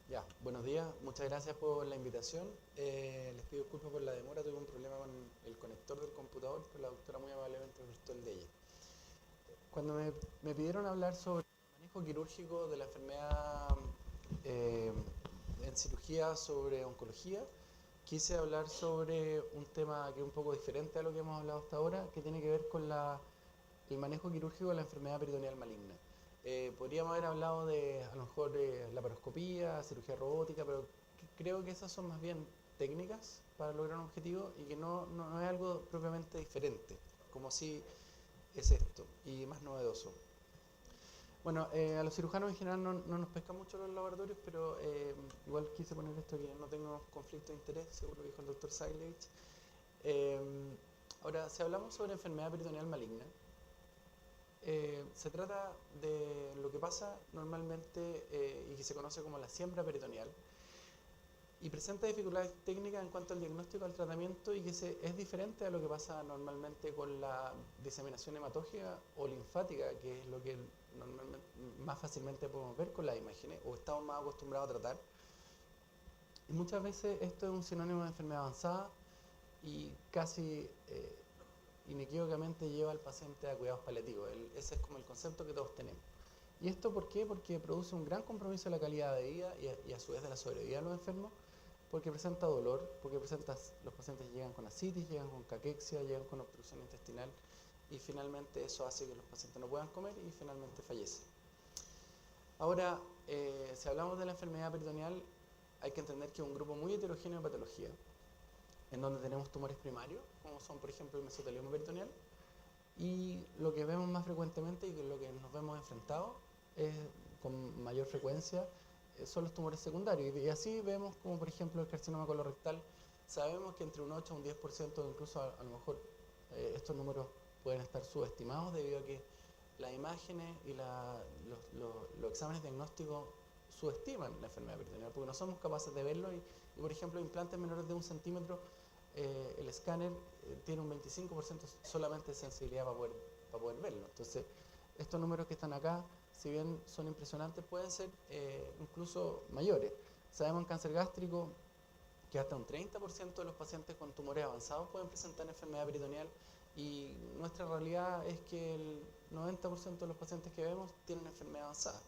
Ya, buenos días, muchas gracias por la invitación. Les pido disculpas por la demora, tuve un problema con el conector del computador, pero la doctora muy amablemente prestó el de ella. Cuando me pidieron hablar sobre el manejo quirúrgico de la enfermedad eh, en cirugía sobre oncología, quise hablar sobre un tema que es un poco diferente a lo que hemos hablado hasta ahora, que tiene que ver con el manejo quirúrgico de la enfermedad peritoneal maligna. Podríamos haber hablado de a lo mejor laparoscopía, cirugía robótica, pero creo que esas son más bien técnicas para lograr un objetivo y que no es algo propiamente diferente, como si es esto y más novedoso. Bueno, a los cirujanos en general no nos pescan mucho los laboratorios, pero igual quise poner esto que no tengo conflicto de interés, seguro que dijo el doctor Silage. Eh, Ahora, si hablamos sobre enfermedad peritoneal maligna, se trata de lo que pasa normalmente y que se conoce como la siembra peritoneal y presenta dificultades técnicas en cuanto al diagnóstico al tratamiento y que es diferente a lo que pasa normalmente con la diseminación hematógena o linfática, que es lo que normalmente más fácilmente podemos ver con las imágenes o estamos más acostumbrados a tratar. Y muchas veces esto es un sinónimo de enfermedad avanzada y casi inequívocamente lleva al paciente a cuidados paliativos. Ese es como el concepto que todos tenemos. ¿Y esto por qué? Porque produce un gran compromiso de la calidad de vida y a su vez de la sobrevida de los enfermos, porque presenta dolor, porque los pacientes llegan con ascitis, llegan con caquexia, llegan con obstrucción intestinal y finalmente eso hace que los pacientes no puedan comer y finalmente fallecen. Ahora, si hablamos de la enfermedad peritoneal, hay que entender que es un grupo muy heterogéneo de patología, en donde tenemos tumores primarios, como son por ejemplo el mesotelioma peritoneal, y lo que vemos más frecuentemente y lo que nos vemos enfrentados es, con mayor frecuencia son los tumores secundarios. Y así vemos como por ejemplo el carcinoma colorectal, sabemos que entre un 8 a un 10%, incluso a lo mejor estos números pueden estar subestimados debido a que las imágenes y los exámenes diagnósticos subestiman la enfermedad peritoneal porque no somos capaces de verlo y por ejemplo implantes menores de 1 centímetro el escáner tiene un 25% solamente de sensibilidad para poder verlo. Entonces, estos números que están acá, si bien son impresionantes, pueden ser incluso mayores. Sabemos en cáncer gástrico que hasta un 30% de los pacientes con tumores avanzados pueden presentar enfermedad peritoneal y nuestra realidad es que el 90% de los pacientes que vemos tienen enfermedad avanzada.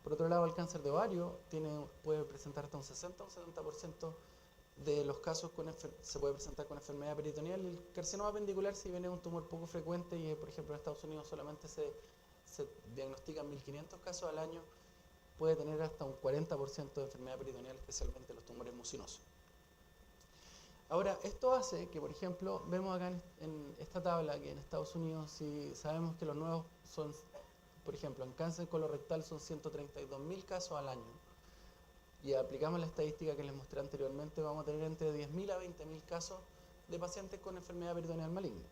Por otro lado, el cáncer de ovario puede presentar hasta un 60 o un 70% de los casos se puede presentar con enfermedad peritoneal. El carcinoma apendicular, si bien es un tumor poco frecuente y por ejemplo en Estados Unidos solamente se diagnostican 1500 casos al año, puede tener hasta un 40% de enfermedad peritoneal, especialmente los tumores mucinosos. Ahora, esto hace que, por ejemplo, vemos acá en esta tabla que en Estados Unidos, si sabemos que los nuevos son, por ejemplo, en cáncer colorectal son 132.000 casos al año, y aplicamos la estadística que les mostré anteriormente, vamos a tener entre 10.000 a 20.000 casos de pacientes con enfermedad peritoneal maligna.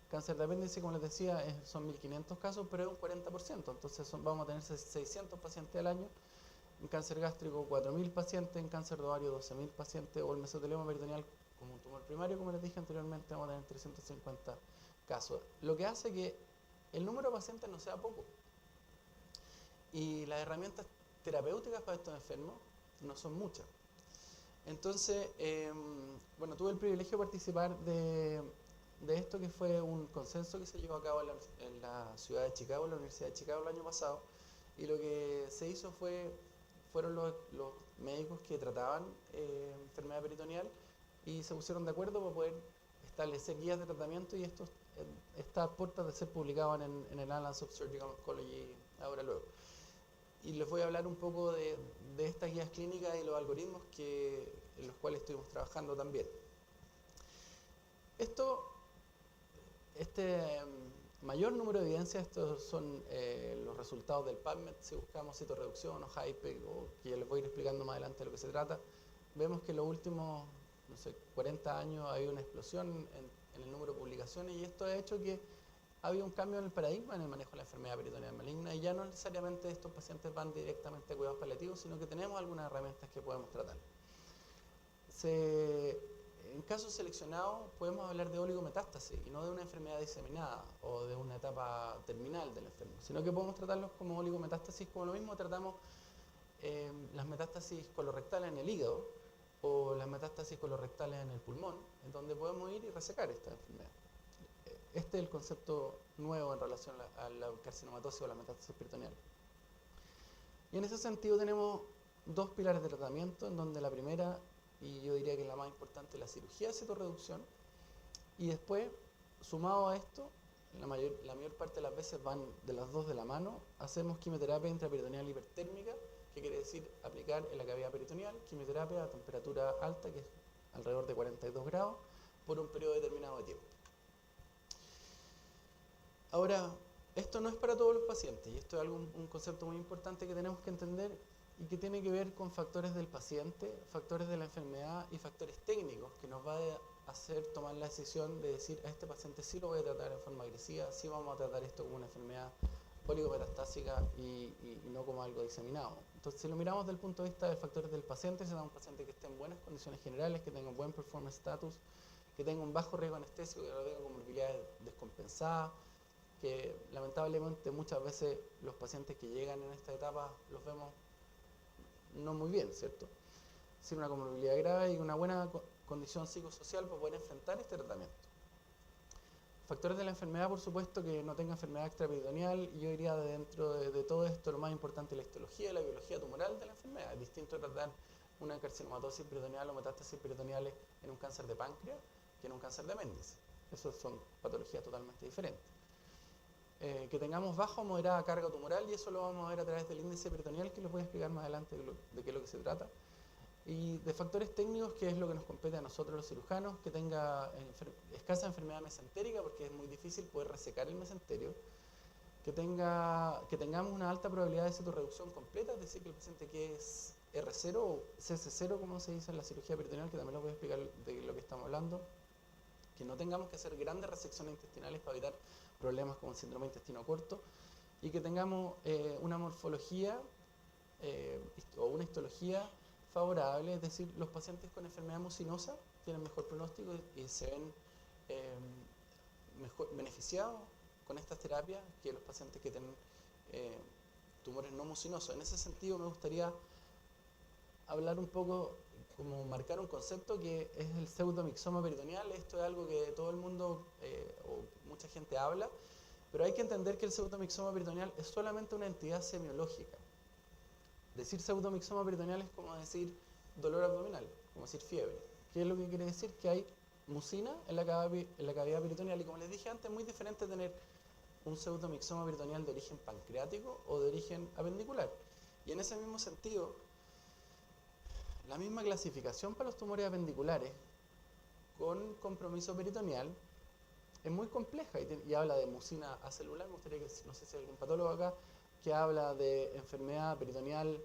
Cáncer de apéndice, como les decía, son 1.500 casos, pero es un 40%, entonces vamos a tener 600 pacientes al año. En cáncer gástrico, 4.000 pacientes, en cáncer de ovario, 12.000 pacientes, o el mesotelioma peritoneal como un tumor primario, como les dije anteriormente, vamos a tener 350 casos. Lo que hace que el número de pacientes no sea poco. Y las herramientas terapéuticas para estos enfermos no son muchas. Entonces, bueno, tuve el privilegio de participar de esto que fue un consenso que se llevó a cabo en la ciudad de Chicago, en la Universidad de Chicago el año pasado, y lo que se hizo fueron los médicos que trataban enfermedad peritoneal y se pusieron de acuerdo para poder establecer guías de tratamiento y esto está a puertas de ser publicado en el Annals of Surgical Oncology ahora luego. Y les voy a hablar un poco de estas guías clínicas y los algoritmos en los cuales estuvimos trabajando también. Esto, este mayor número de evidencias, estos son los resultados del PubMed, si buscamos citorreducción o HiPEC, o que ya les voy a ir explicando más adelante de lo que se trata, vemos que en los últimos, no sé, 40 años hay una explosión en el número de publicaciones y esto ha hecho que ha habido un cambio en el paradigma en el manejo de la enfermedad peritoneal maligna y ya no necesariamente estos pacientes van directamente a cuidados paliativos, sino que tenemos algunas herramientas que podemos tratar. En casos seleccionados podemos hablar de oligometástasis y no de una enfermedad diseminada o de una etapa terminal del enfermo, sino que podemos tratarlos como oligometástasis, como lo mismo tratamos las metástasis colorectales en el hígado o las metástasis colorectales en el pulmón, en donde podemos ir y resecar esta enfermedad. Este es el concepto nuevo en relación a la carcinomatosis o la metástasis peritoneal. Y en ese sentido tenemos dos pilares de tratamiento, en donde la primera, y yo diría que es la más importante, es la cirugía de citorreducción, y después, sumado a esto, la mayor parte de las veces van de las dos de la mano, hacemos quimioterapia intraperitoneal hipertérmica, que quiere decir aplicar en la cavidad peritoneal, quimioterapia a temperatura alta, que es alrededor de 42 grados, por un periodo determinado de tiempo. Ahora, esto no es para todos los pacientes, y esto es un concepto muy importante que tenemos que entender y que tiene que ver con factores del paciente, factores de la enfermedad y factores técnicos que nos va a hacer tomar la decisión de decir a este paciente sí lo voy a tratar en forma agresiva, sí vamos a tratar esto como una enfermedad oligometastásica y no como algo diseminado. Entonces, si lo miramos desde el punto de vista de factores del paciente, se da un paciente que esté en buenas condiciones generales, que tenga un buen performance status, que tenga un bajo riesgo anestésico, que no tenga comorbilidades descompensadas, que lamentablemente muchas veces los pacientes que llegan en esta etapa los vemos no muy bien, ¿cierto? Sin una comorbilidad grave y una buena condición psicosocial para poder enfrentar este tratamiento. Factores de la enfermedad, por supuesto, que no tenga enfermedad extraperitoneal, y yo diría dentro de todo esto lo más importante es la histología y la biología tumoral de la enfermedad. Es distinto tratar una carcinomatosis peritoneal o metástasis peritoneales en un cáncer de páncreas que en un cáncer de Méndez. Esas son patologías totalmente diferentes. Que tengamos baja o moderada carga tumoral, y eso lo vamos a ver a través del índice peritoneal, que les voy a explicar más adelante de qué es lo que se trata. Y de factores técnicos, que es lo que nos compete a nosotros los cirujanos, que tenga escasa enfermedad mesentérica, porque es muy difícil poder resecar el mesenterio, que tengamos una alta probabilidad de citorreducción completa, es decir, que el paciente que es R0 o CC0, como se dice en la cirugía peritoneal, que también les voy a explicar de lo que estamos hablando, que no tengamos que hacer grandes resecciones intestinales para evitar problemas como el síndrome de intestino corto, y que tengamos una morfología o una histología favorable, es decir, los pacientes con enfermedad mucinosa tienen mejor pronóstico y se ven mejor beneficiados con estas terapias que los pacientes que tienen tumores no mucinosos. En ese sentido me gustaría hablar un poco, como marcar un concepto que es el pseudomixoma peritoneal. Esto es algo que todo el mundo o mucha gente habla, pero hay que entender que el pseudomixoma peritoneal es solamente una entidad semiológica. Decir pseudomixoma peritoneal es como decir dolor abdominal, como decir fiebre. ¿Qué es lo que quiere decir? Que hay mucina en la cavidad peritoneal, y como les dije antes, es muy diferente tener un pseudomixoma peritoneal de origen pancreático o de origen apendicular. Y en ese mismo sentido, la misma clasificación para los tumores apendiculares con compromiso peritoneal es muy compleja y habla de mucina acelular. Me gustaría que, no sé si hay algún patólogo acá, que habla de enfermedad peritoneal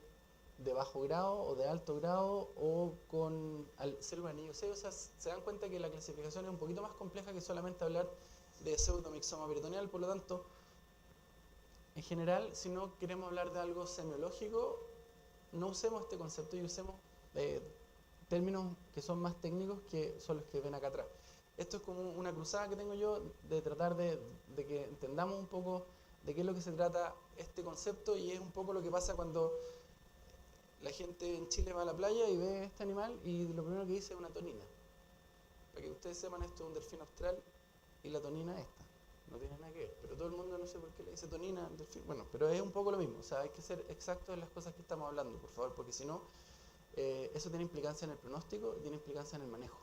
de bajo grado o de alto grado o con célula anillo 6. O sea, se dan cuenta que la clasificación es un poquito más compleja que solamente hablar de pseudomixoma peritoneal. Por lo tanto, en general, si no queremos hablar de algo semiológico, no usemos este concepto y usemos términos que son más técnicos, que son los que ven acá atrás. Esto es como una cruzada que tengo yo de tratar de que entendamos un poco de qué es lo que se trata este concepto, y es un poco lo que pasa cuando la gente en Chile va a la playa y ve este animal y lo primero que dice es una tonina. Para que ustedes sepan, esto es un delfín austral y la tonina esta. No tiene nada que ver, pero todo el mundo no sé por qué le dice tonina al delfín. Bueno, pero es un poco lo mismo, o sea, hay que ser exactos en las cosas que estamos hablando, por favor, porque si no, eso tiene implicancia en el pronóstico y tiene implicancia en el manejo.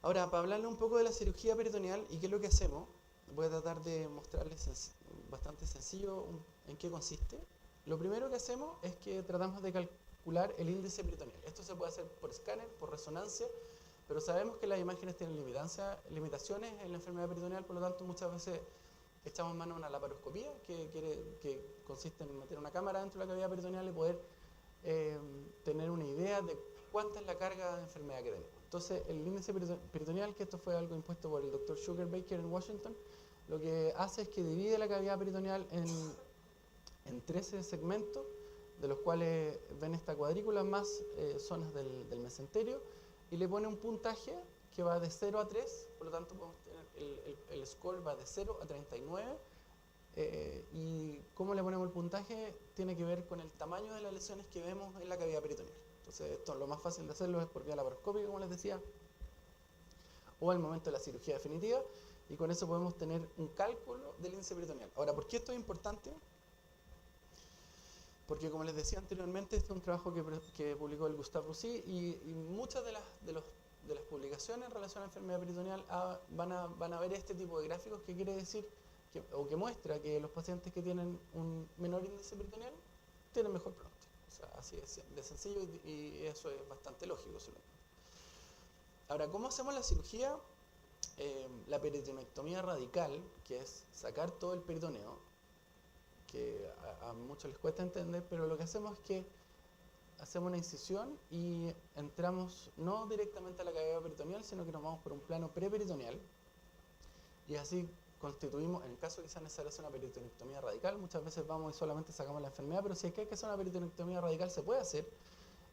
Ahora, para hablarle un poco de la cirugía peritoneal y qué es lo que hacemos, voy a tratar de mostrarles bastante sencillo en qué consiste. Lo primero que hacemos es que tratamos de calcular el índice peritoneal. Esto se puede hacer por escáner, por resonancia, pero sabemos que las imágenes tienen limitaciones en la enfermedad peritoneal, por lo tanto muchas veces echamos mano a una laparoscopía, que consiste en meter una cámara dentro de la cavidad peritoneal y poder tener una idea de cuánta es la carga de enfermedad que tenemos. Entonces, el índice peritoneal, que esto fue algo impuesto por el Dr. Sugar Baker en Washington, lo que hace es que divide la cavidad peritoneal en 13 segmentos, de los cuales ven esta cuadrícula más zonas del mesenterio, y le pone un puntaje que va de 0 a 3, por lo tanto podemos tener el score va de 0 a 39, y cómo le ponemos el puntaje tiene que ver con el tamaño de las lesiones que vemos en la cavidad peritoneal. Entonces, esto lo más fácil de hacerlo es por vía laparoscópica, como les decía, o al momento de la cirugía definitiva, y con eso podemos tener un cálculo del índice peritoneal. Ahora, ¿por qué esto es importante? Porque, como les decía anteriormente, este es un trabajo que publicó el Gustave Roussy, y muchas de las publicaciones en relación a la enfermedad peritoneal van a ver este tipo de gráficos, que quiere decir o que muestra que los pacientes que tienen un menor índice peritoneal tienen mejor pronóstico. O sea, así de sencillo, y eso es bastante lógico. Ahora, ¿cómo hacemos la cirugía? La peritonectomía radical, que es sacar todo el peritoneo, que a muchos les cuesta entender, pero lo que hacemos es que hacemos una incisión y entramos no directamente a la cavidad peritoneal, sino que nos vamos por un plano preperitoneal, y así constituimos, en el caso de que sea necesario hacer una peritonectomía radical, muchas veces vamos y solamente sacamos la enfermedad, pero si es que hay que hacer una peritonectomía radical, se puede hacer.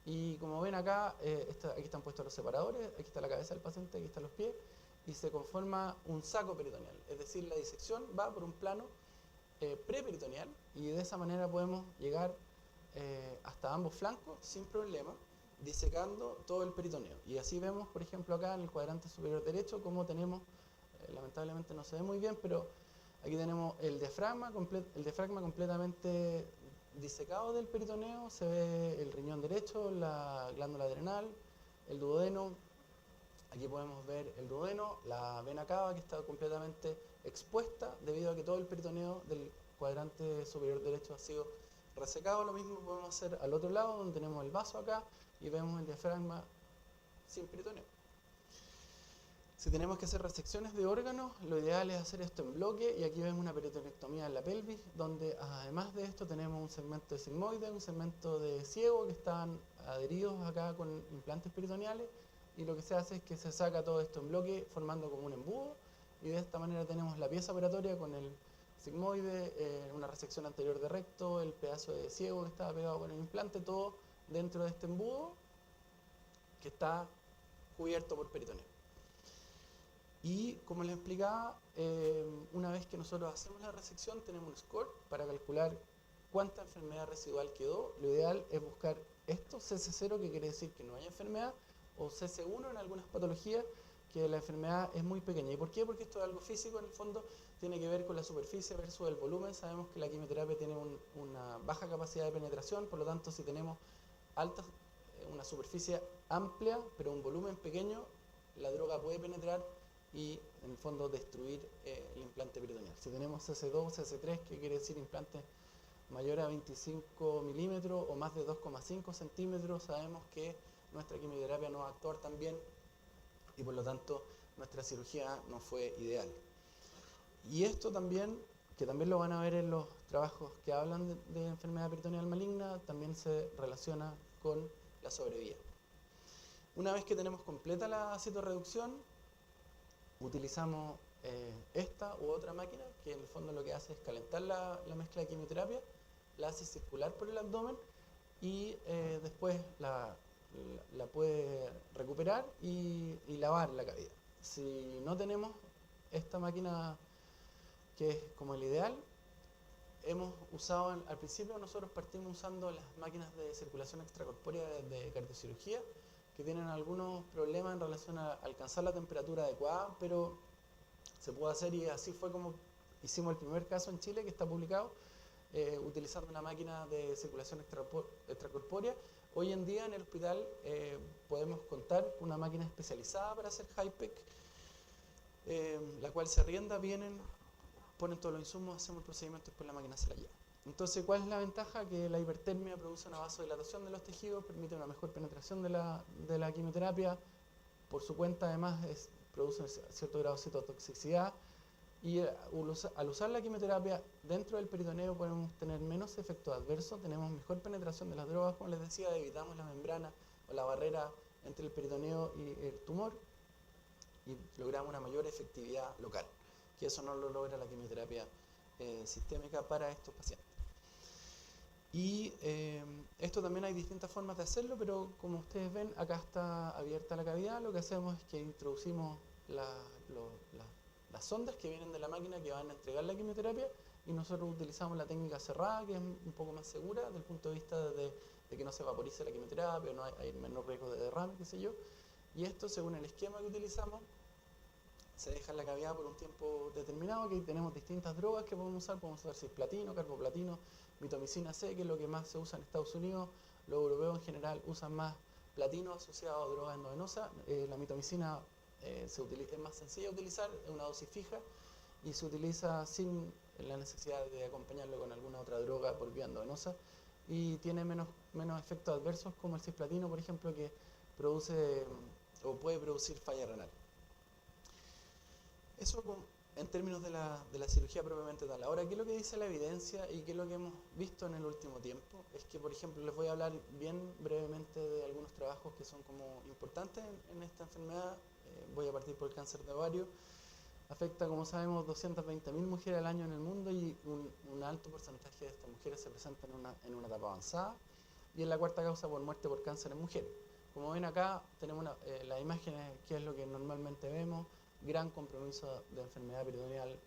Y como ven acá, aquí están puestos los separadores, aquí está la cabeza del paciente, aquí están los pies, y se conforma un saco peritoneal, es decir, la disección va por un plano preperitoneal, y de esa manera podemos llegar hasta ambos flancos sin problema, disecando todo el peritoneo. Y así vemos, por ejemplo, acá en el cuadrante superior derecho, cómo tenemos, lamentablemente no se ve muy bien, pero aquí tenemos el diafragma completamente disecado del peritoneo. Se ve el riñón derecho, la glándula adrenal, el duodeno. Aquí podemos ver el duodeno, la vena cava, que está completamente expuesta debido a que todo el peritoneo del cuadrante superior derecho ha sido resecado. Lo mismo podemos hacer al otro lado, donde tenemos el vaso acá y vemos el diafragma sin peritoneo. Si tenemos que hacer resecciones de órganos, lo ideal es hacer esto en bloque, y aquí vemos una peritonectomía en la pelvis, donde además de esto tenemos un segmento de sigmoide, un segmento de ciego, que están adheridos acá con implantes peritoneales, y lo que se hace es que se saca todo esto en bloque formando como un embudo, y de esta manera tenemos la pieza operatoria con el sigmoide, una resección anterior de recto, el pedazo de ciego que estaba pegado con el implante, todo dentro de este embudo que está cubierto por peritoneo. Y como les explicaba, una vez que nosotros hacemos la resección, tenemos un score para calcular cuánta enfermedad residual quedó. Lo ideal es buscar esto, CC0, que quiere decir que no hay enfermedad, o CC1 en algunas patologías, que la enfermedad es muy pequeña. ¿Y por qué? Porque esto es algo físico, en el fondo tiene que ver con la superficie versus el volumen. Sabemos que la quimioterapia tiene una baja capacidad de penetración, por lo tanto, si tenemos una superficie amplia, pero un volumen pequeño, la droga puede penetrar y en el fondo destruir el implante peritoneal. Si tenemos CC2, CC3, que quiere decir implante mayor a 25 milímetros o más de 2,5 centímetros, sabemos que nuestra quimioterapia no va a actuar tan bien, y por lo tanto nuestra cirugía no fue ideal. Y esto también, que también lo van a ver en los trabajos que hablan de enfermedad peritoneal maligna, también se relaciona con la sobrevida. Una vez que tenemos completa la citorreducción, utilizamos esta u otra máquina, que en el fondo lo que hace es calentar la mezcla de quimioterapia, la hace circular por el abdomen, y después la puede recuperar y lavar la cavidad. Si no tenemos esta máquina, que es como el ideal, hemos usado, al principio nosotros partimos usando las máquinas de circulación extracorpórea de cardiocirugía, que tienen algunos problemas en relación a alcanzar la temperatura adecuada, pero se puede hacer, y así fue como hicimos el primer caso en Chile, que está publicado, utilizando una máquina de circulación extracorpórea. Hoy en día en el hospital podemos contar con una máquina especializada para hacer HIPEC, la cual se arrienda, vienen, ponen todos los insumos, hacemos el procedimiento y después la máquina se la lleva. Entonces, ¿cuál es la ventaja? Que la hipertermia produce una vasodilatación de los tejidos, permite una mejor penetración de la quimioterapia, por su cuenta además produce cierto grado de citotoxicidad, y al usar la quimioterapia dentro del peritoneo podemos tener menos efectos adversos, tenemos mejor penetración de las drogas, como les decía, evitamos la membrana o la barrera entre el peritoneo y el tumor, y logramos una mayor efectividad local, que eso no lo logra la quimioterapia sistémica para estos pacientes. Y esto también hay distintas formas de hacerlo, pero como ustedes ven, acá está abierta la cavidad. Lo que hacemos es que introducimos las sondas que vienen de la máquina, que van a entregar la quimioterapia, y nosotros utilizamos la técnica cerrada, que es un poco más segura desde el punto de vista de que no se vaporice la quimioterapia, no hay menor riesgo de derrame, qué sé yo. Y esto, según el esquema que utilizamos, se deja en la cavidad por un tiempo determinado. Aquí tenemos distintas drogas que podemos usar cisplatino, carboplatino, mitomicina C, que es lo que más se usa en Estados Unidos. Los europeos en general usan más platino asociado a drogas endovenosas. La mitomicina es más sencilla de utilizar, es una dosis fija y se utiliza sin la necesidad de acompañarlo con alguna otra droga por vía endovenosa y tiene menos efectos adversos como el cisplatino, por ejemplo, que produce o puede producir falla renal. Eso en términos de la cirugía propiamente tal. Ahora, ¿qué es lo que dice la evidencia y qué es lo que hemos visto en el último tiempo? Es que, por ejemplo, les voy a hablar bien brevemente de algunos trabajos que son como importantes en esta enfermedad. Voy a partir por el cáncer de ovario. Afecta, como sabemos, 220.000 mujeres al año en el mundo y un alto porcentaje de estas mujeres se presentan en una etapa avanzada y es la cuarta causa por muerte por cáncer en mujeres. Como ven acá, tenemos las imágenes, que es lo que normalmente vemos, gran compromiso de enfermedad peritoneal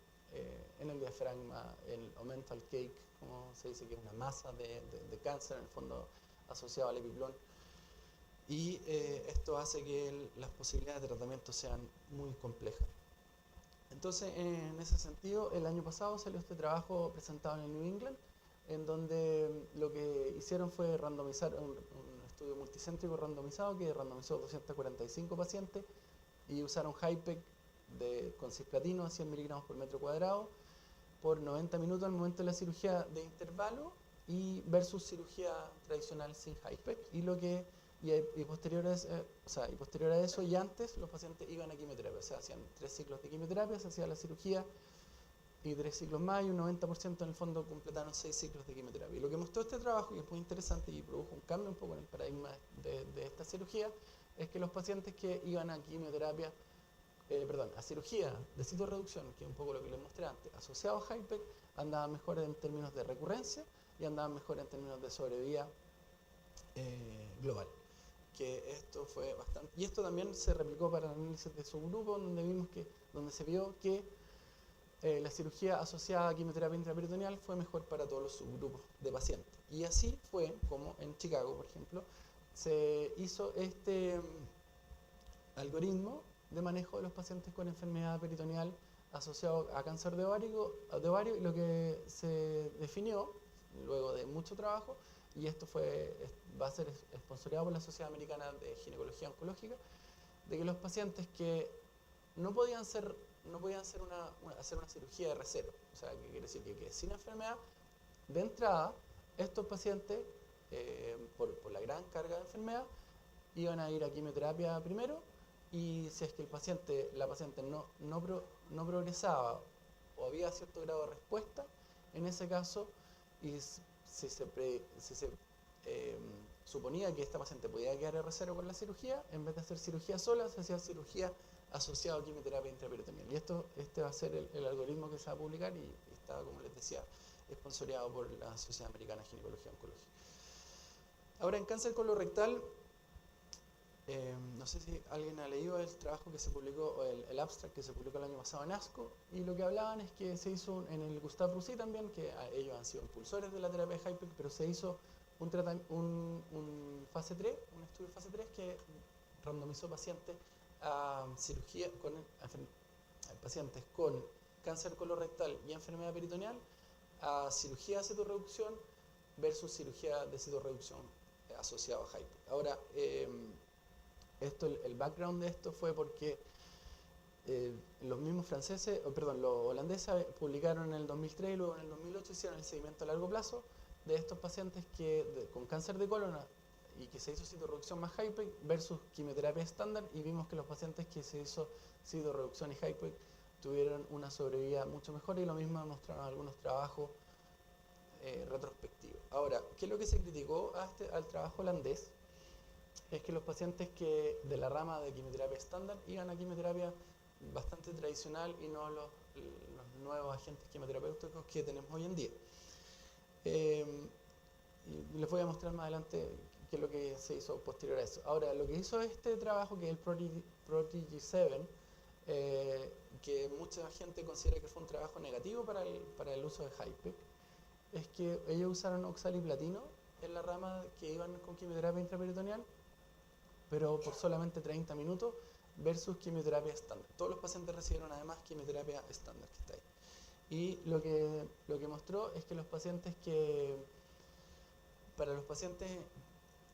en el diafragma, el omental cake, como se dice, que es una masa de cáncer, en el fondo asociado al epiplón. Y esto hace que las posibilidades de tratamiento sean muy complejas. Entonces, en ese sentido, el año pasado salió este trabajo presentado en el New England, en donde lo que hicieron fue randomizar un estudio multicéntrico randomizado que randomizó 245 pacientes y usaron HIPEC con cisplatino a 100 miligramos por metro cuadrado por 90 minutos al momento de la cirugía de intervalo y versus cirugía tradicional sin HIPEC. Y posterior a eso y antes los pacientes iban a quimioterapia, o sea, hacían 3 ciclos de quimioterapia, se hacía la cirugía y 3 ciclos más y un 90% en el fondo completaron 6 ciclos de quimioterapia. Y lo que mostró este trabajo, que es muy interesante y produjo un cambio un poco en el paradigma de esta cirugía, es que los pacientes que iban a quimioterapia, a cirugía de citorreducción, que es un poco lo que les mostré antes, asociado a HIPEC, andaban mejor en términos de recurrencia y andaban mejor en términos de sobrevida global. Que esto fue bastante, y esto también se replicó para el análisis de subgrupos, donde se vio que la cirugía asociada a quimioterapia intraperitoneal fue mejor para todos los subgrupos de pacientes. Y así fue como en Chicago, por ejemplo, se hizo este algoritmo de manejo de los pacientes con enfermedad peritoneal asociado a cáncer de ovario, y lo que se definió luego de mucho trabajo, y esto va a ser sponsoreado por la Sociedad Americana de Ginecología Oncológica, de que los pacientes que no podían hacer una cirugía de R0, o sea, que quiere decir que sin enfermedad, de entrada, estos pacientes, por la gran carga de enfermedad, iban a ir a quimioterapia primero, y si es que la paciente no progresaba o había cierto grado de respuesta, en ese caso, y si se suponía que esta paciente podía quedar R0 con la cirugía, en vez de hacer cirugía sola, se hacía cirugía asociada a quimioterapia intraperitoneal. Y este va a ser el algoritmo que se va a publicar y está, como les decía, esponsoreado por la Sociedad Americana de Ginecología Oncológica. Ahora, en cáncer colorectal, no sé si alguien ha leído el trabajo que se publicó, o el abstract que se publicó el año pasado en ASCO, y lo que hablaban es que se hizo en el Gustave Roussy también, que ellos han sido impulsores de la terapia de HIPEC, pero se hizo un fase 3, un estudio fase 3 que randomizó pacientes a cirugía pacientes con cáncer colorectal y enfermedad peritoneal a cirugía de citorreducción versus cirugía de citorreducción asociado a HIPEC. Ahora, el background de esto fue porque los holandeses publicaron en el 2003 y luego en el 2008 hicieron el seguimiento a largo plazo de estos pacientes con cáncer de colon y que se hizo citorreducción más HIPEC versus quimioterapia estándar, y vimos que los pacientes que se hizo citorreducción y HIPEC tuvieron una sobrevida mucho mejor, y lo mismo mostraron algunos trabajos retrospectivos. Ahora, ¿qué es lo que se criticó al trabajo holandés? Es que los pacientes que de la rama de quimioterapia estándar iban a quimioterapia bastante tradicional y no los nuevos agentes quimioterapéuticos que tenemos hoy en día. Y les voy a mostrar más adelante qué es lo que se hizo posterior a eso. Ahora, lo que hizo este trabajo, que es el Prodigy 7, que mucha gente considera que fue un trabajo negativo para el uso de HIPEC, es que ellos usaron oxaliplatino en la rama que iban con quimioterapia intraperitoneal, pero por solamente 30 minutos versus quimioterapia estándar. Todos los pacientes recibieron además quimioterapia estándar que está ahí. Y lo que mostró es que para los pacientes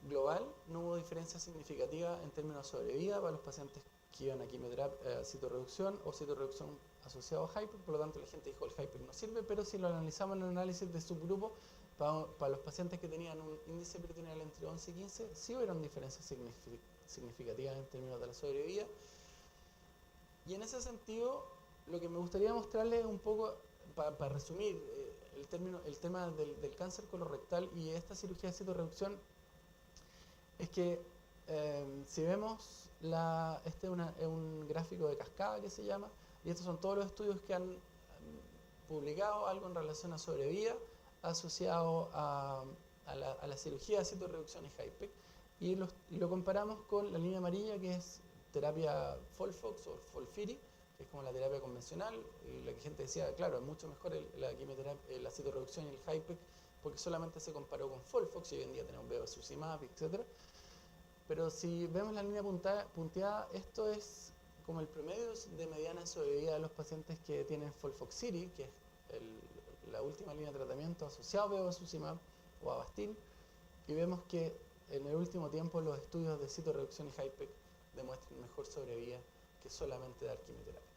global no hubo diferencia significativa en términos de sobrevida para los pacientes que iban a quimioterapia, citorreducción o citorreducción asociado a HIPEC. Por lo tanto, la gente dijo el HIPEC no sirve, pero si lo analizamos en el análisis de subgrupo, para los pacientes que tenían un índice peritoneal entre 11 y 15, sí hubieron diferencias significativas en términos de la sobrevida. Y en ese sentido, lo que me gustaría mostrarles un poco, para resumir el tema del cáncer colorectal y esta cirugía de citorreducción, es que si vemos, este es un gráfico de cascada que se llama, y estos son todos los estudios que han publicado algo en relación a sobrevida asociado a la cirugía de citorreducción y HIPEC, y lo comparamos con la línea amarilla, que es terapia FOLFOX o FOLFIRI, que es como la terapia convencional, y la que gente decía, claro, es mucho mejor la citorreducción y el HIPEC, porque solamente se comparó con FOLFOX, y hoy en día tenemos bevacizumab, etc. Pero si vemos la línea punteada, esto es como el promedio de mediana sobrevida de los pacientes que tienen FOLFOXIRI, que es la última línea de tratamiento asociado a bevacizumab o Avastin, y vemos que en el último tiempo los estudios de citorreducción y HIPEC demuestran mejor sobrevida que solamente dar quimioterapia.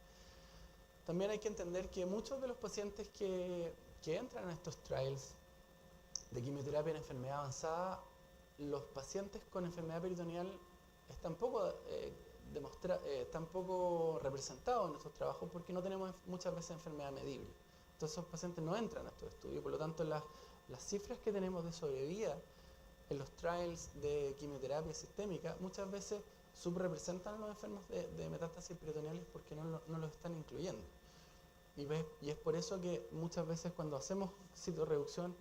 También hay que entender que muchos de los pacientes que entran a estos trials de quimioterapia en enfermedad avanzada, los pacientes con enfermedad peritoneal están poco representados en nuestros trabajos porque no tenemos muchas veces enfermedad medible. Entonces esos pacientes no entran a estos estudios, por lo tanto las cifras que tenemos de sobrevida en los trials de quimioterapia sistémica muchas veces subrepresentan a los enfermos de metástasis peritoneales porque no los están incluyendo. Y es por eso que muchas veces cuando hacemos citorreducción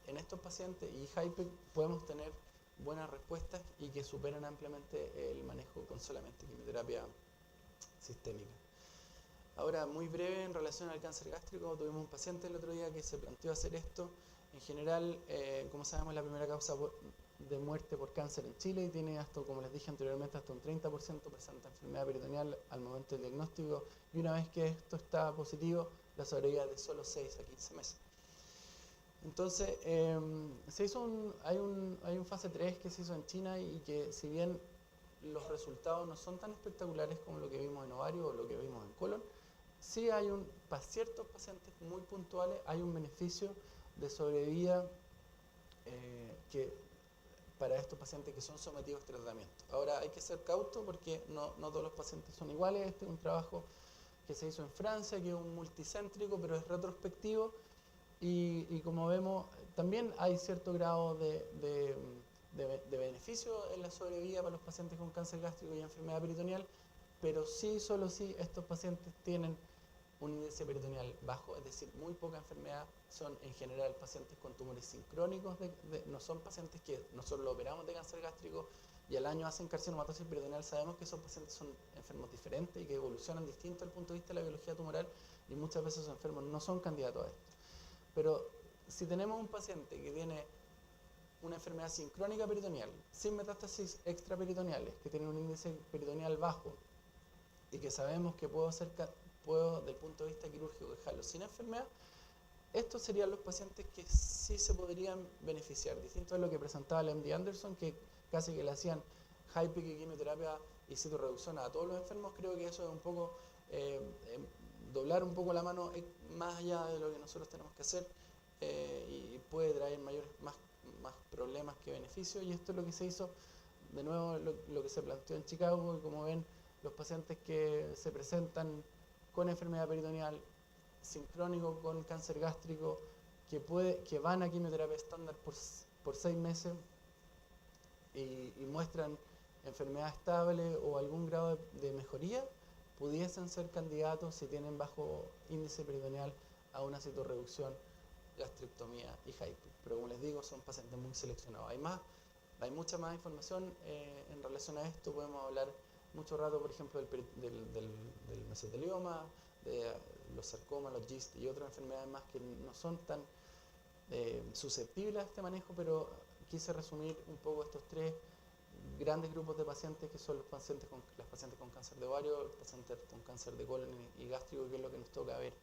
en estos pacientes y HIPEC podemos tener buenas respuestas y que superan ampliamente el manejo con solamente quimioterapia sistémica. Ahora, muy breve en relación al cáncer gástrico, tuvimos un paciente el otro día que se planteó hacer esto. En general, como sabemos, es la primera causa de muerte por cáncer en Chile y tiene hasta, como les dije anteriormente, hasta un 30% presenta enfermedad peritoneal al momento del diagnóstico, y una vez que esto está positivo, la sobrevida es de solo 6 a 15 meses. Entonces, hay un fase 3 que se hizo en China y que, si bien los resultados no son tan espectaculares como lo que vimos en ovario o lo que vimos en colon, sí para ciertos pacientes muy puntuales hay un beneficio de sobrevida para estos pacientes que son sometidos a tratamiento. Ahora, hay que ser cauto porque no todos los pacientes son iguales. Este es un trabajo que se hizo en Francia, que es un multicéntrico, pero es retrospectivo. Y como vemos, también hay cierto grado de beneficio en la sobrevida para los pacientes con cáncer gástrico y enfermedad peritoneal, pero solo si estos pacientes tienen un índice peritoneal bajo, es decir, muy poca enfermedad. Son en general pacientes con tumores sincrónicos, no son pacientes que nosotros lo operamos de cáncer gástrico y al año hacen carcinomatosis peritoneal. Sabemos que esos pacientes son enfermos diferentes y que evolucionan distinto desde el punto de vista de la biología tumoral, y muchas veces esos enfermos no son candidatos a esto. Pero si tenemos un paciente que tiene una enfermedad sincrónica peritoneal, sin metástasis extraperitoneales, que tiene un índice peritoneal bajo y que sabemos que puedo, desde el punto de vista quirúrgico, dejarlo sin enfermedad, estos serían los pacientes que sí se podrían beneficiar. Distinto a lo que presentaba el MD Anderson, que casi que le hacían HIPEC y quimioterapia y citorreducción a todos los enfermos. Creo que eso es un poco doblar un poco la mano más allá de lo que nosotros tenemos que hacer, y puede traer más problemas que beneficios. Y esto es lo que se hizo, de nuevo, lo que se planteó en Chicago. Y como ven, los pacientes que se presentan con enfermedad peritoneal, sincrónico con cáncer gástrico, que van a quimioterapia estándar por 6 meses y muestran enfermedad estable o algún grado de mejoría, pudiesen ser candidatos, si tienen bajo índice peritoneal, a una citorreducción, gastrectomía y HIPEC. Pero como les digo, son pacientes muy seleccionados. Hay mucha más información en relación a esto. Podemos hablar mucho rato, por ejemplo, del mesotelioma, de los sarcomas, los GIST y otras enfermedades más que no son tan susceptibles a este manejo, pero quise resumir un poco estos tres grandes grupos de pacientes que son las pacientes con cáncer de ovario, los pacientes con cáncer de colon y gástrico, que es lo que nos toca ver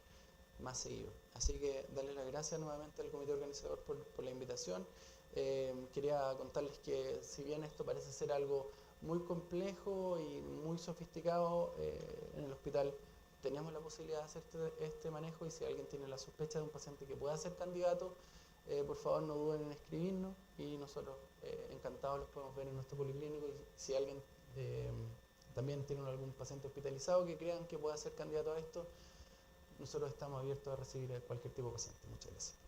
más seguido. Así que darles las gracias nuevamente al comité organizador por la invitación. Quería contarles que si bien esto parece ser algo muy complejo y muy sofisticado, en el hospital tenemos la posibilidad de hacer este manejo, y si alguien tiene la sospecha de un paciente que pueda ser candidato, por favor no duden en escribirnos, y nosotros encantados los podemos ver en nuestro policlínico. Y si alguien también tiene algún paciente hospitalizado que crean que pueda ser candidato a esto, nosotros estamos abiertos a recibir a cualquier tipo de paciente. Muchas gracias.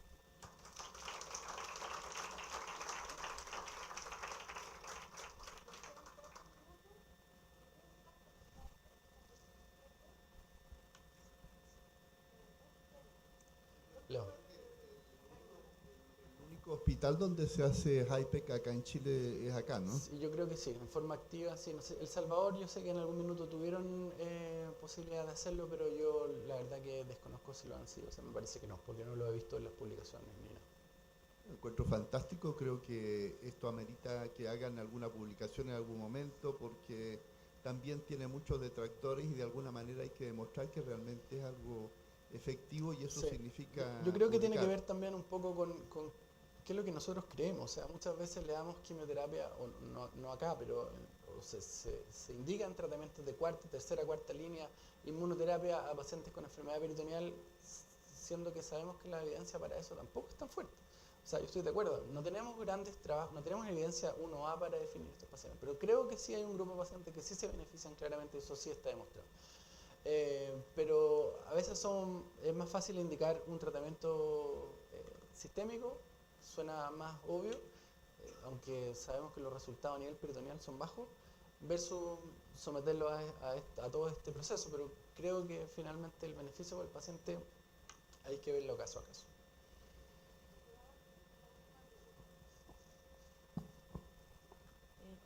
Leo. El único hospital donde se hace HIPEC acá en Chile es acá, ¿no? Sí, yo creo que sí, en forma activa, sí. No sé, El Salvador, yo sé que en algún minuto tuvieron posibilidad de hacerlo, pero yo la verdad que desconozco si lo han sido. O sea, me parece que no, porque no lo he visto en las publicaciones ni nada. Lo encuentro fantástico, creo que esto amerita que hagan alguna publicación en algún momento, porque también tiene muchos detractores y de alguna manera hay que demostrar que realmente es algo efectivo, y eso Sí. significa Yo creo que tiene que publicar. ver también un poco con qué es lo que nosotros creemos. O sea, muchas veces le damos quimioterapia, o no acá, pero se indica en tratamientos de tercera, cuarta línea, inmunoterapia a pacientes con enfermedad peritoneal, siendo que sabemos que la evidencia para eso tampoco es tan fuerte. O sea, yo estoy de acuerdo, no tenemos grandes trabajos, no tenemos evidencia 1A para definir estos pacientes, pero creo que sí hay un grupo de pacientes que sí se benefician claramente, eso sí está demostrado. Pero a veces es más fácil indicar un tratamiento sistémico, suena más obvio, aunque sabemos que los resultados a nivel peritoneal son bajos, versus someterlo a todo este proceso, pero creo que finalmente el beneficio para el paciente hay que verlo caso a caso.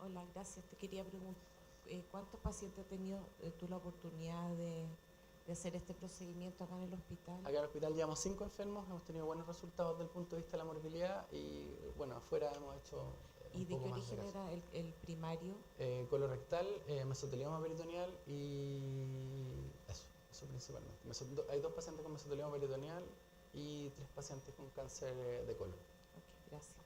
Hola, gracias. Te quería preguntar, ¿cuántos pacientes has tenido tú la oportunidad de hacer este procedimiento acá en el hospital? Acá en el hospital llevamos 5 enfermos, hemos tenido buenos resultados desde el punto de vista de la morbilidad, y bueno, afuera hemos hecho ¿Y un de poco qué más de origen casos. era el primario? Colorectal, mesotelioma peritoneal y eso principalmente. Hay 2 pacientes con mesotelioma peritoneal y 3 pacientes con cáncer de colon. Ok, gracias.